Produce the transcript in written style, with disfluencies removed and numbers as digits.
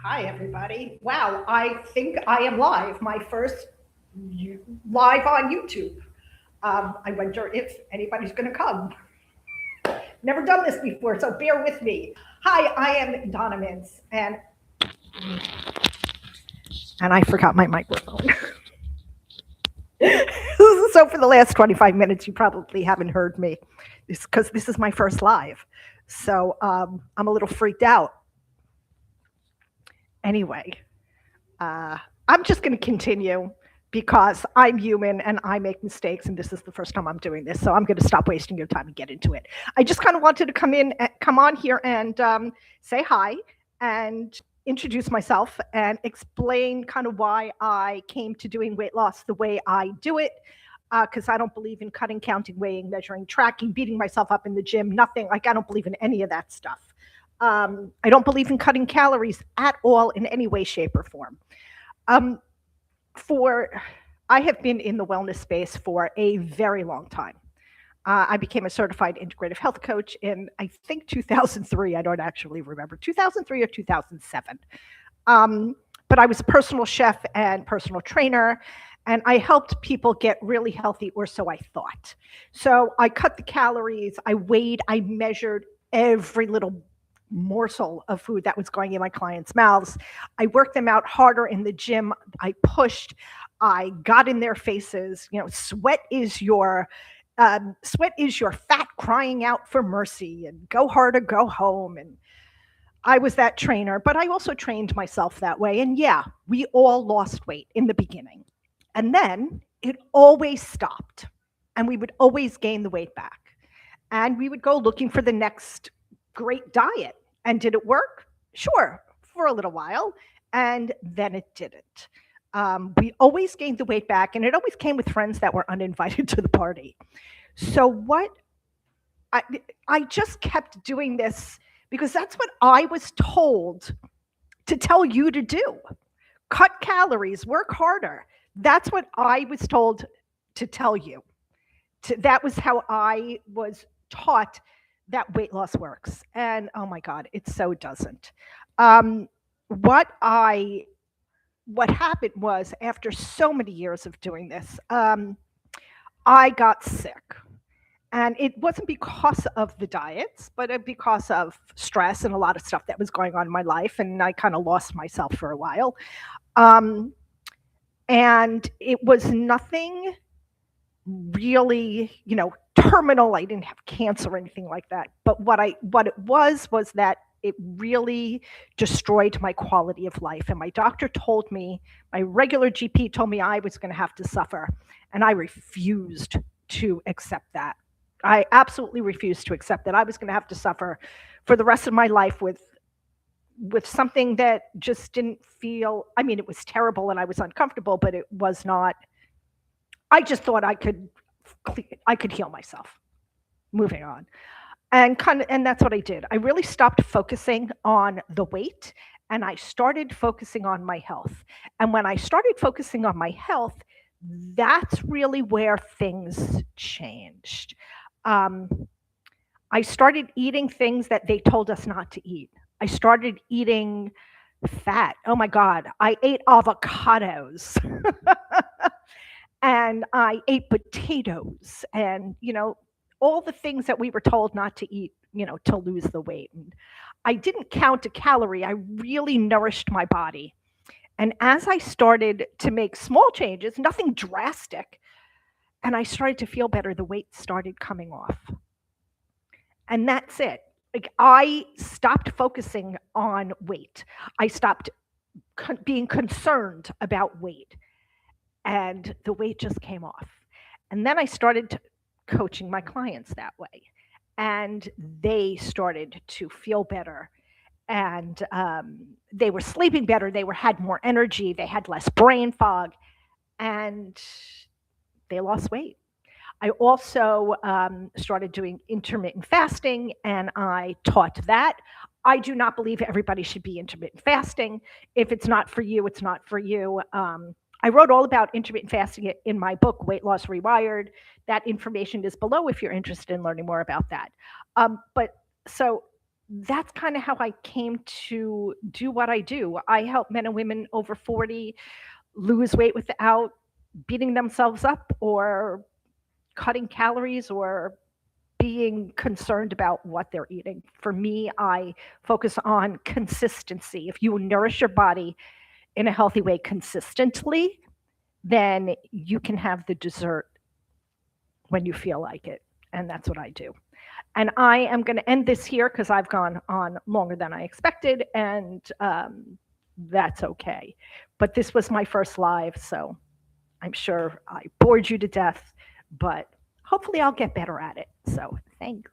Hi, everybody. Wow, I think I am live, my first live on YouTube. I wonder if anybody's going to come. Never done this before, so bear with me. Hi, I am Donna Mintz, and I forgot my microphone. So for the last 25 minutes, you probably haven't heard me because this is my first live. So I'm a little freaked out. Anyway, Uh, I'm just going to continue because I'm human and I make mistakes, and this is the first time I'm doing this. So I'm going to stop wasting your time and get into it. I just kind of wanted to come on here and say hi and introduce myself and explain kind of why I came to doing weight loss the way I do it. Because I don't believe in cutting, counting, weighing, measuring, tracking, beating myself up in the gym, nothing. Like, I don't believe in any of that stuff. I don't believe in cutting calories at all in any way, shape, or form. Um, for I have been in the wellness space for a very long time. I became a certified integrative health coach in, I think, 2003. I don't actually remember, 2003 or 2007. Um, but I was a personal chef and personal trainer, and I helped people get really healthy, or so I thought. So I cut the calories, I weighed, I measured every little morsel of food that was going in my clients' mouths. I worked them out harder in the gym. I pushed. I got in their faces. You know, sweat is your fat crying out for mercy, and go hard or go home. And I was that trainer, but I also trained myself that way. And yeah, we all lost weight in the beginning. And then it always stopped, and we would always gain the weight back. And we would go looking for the next great diet. And did it work? Sure, for a little while. And then it didn't. We always gained the weight back, and it always came with friends that were uninvited to the party. So I, I just kept doing this because that's what I was told to tell you to do. Cut calories, work harder. That's what I was told to tell you. That was how I was taught that weight loss works. And oh my God, it so doesn't. Um, what I what happened was, after so many years of doing this, I got sick. And it wasn't because of the diets, but because of stress and a lot of stuff that was going on in my life. And I kind of lost myself for a while. Um, and it was nothing really, terminal. I didn't have cancer or anything like that. But what it was that it really destroyed my quality of life. And my doctor told me, my regular GP told me I was going to have to suffer, and I refused to accept that. I absolutely refused to accept that I was going to have to suffer for the rest of my life with something that just didn't feel. I mean, it was terrible and I was uncomfortable, but it was not. I just thought I could heal myself. Moving on. And that's what I did. I really stopped focusing on the weight, and I started focusing on my health. And when I started focusing on my health, that's really where things changed. Um, I started eating things that they told us not to eat. I started eating fat. Oh my God, I ate avocados. And I ate potatoes, and all the things that we were told not to eat, to lose the weight. And I didn't count a calorie. I really nourished my body. And as I started to make small changes, nothing drastic, and I started to feel better, the weight started coming off. And that's it. Like, I stopped focusing on weight. I stopped being concerned about weight, and the weight just came off. And then I started coaching my clients that way, and they started to feel better, and they were sleeping better. They had more energy. They had less brain fog, and they lost weight. I also started doing intermittent fasting, and I taught that. I do not believe everybody should be intermittent fasting. If it's not for you, it's not for you. I wrote all about intermittent fasting in my book, Weight Loss Rewired. That information is below if you're interested in learning more about that. But so that's kind of how I came to do what I do. I help men and women over 40 lose weight without beating themselves up or cutting calories or being concerned about what they're eating. For me, I focus on consistency. If you nourish your body in a healthy way consistently, then you can have the dessert when you feel like it. And that's what I do. And I am going to end this here because I've gone on longer than I expected, and that's okay. But this was my first live, so I'm sure I bored you to death, but hopefully I'll get better at it. So thanks.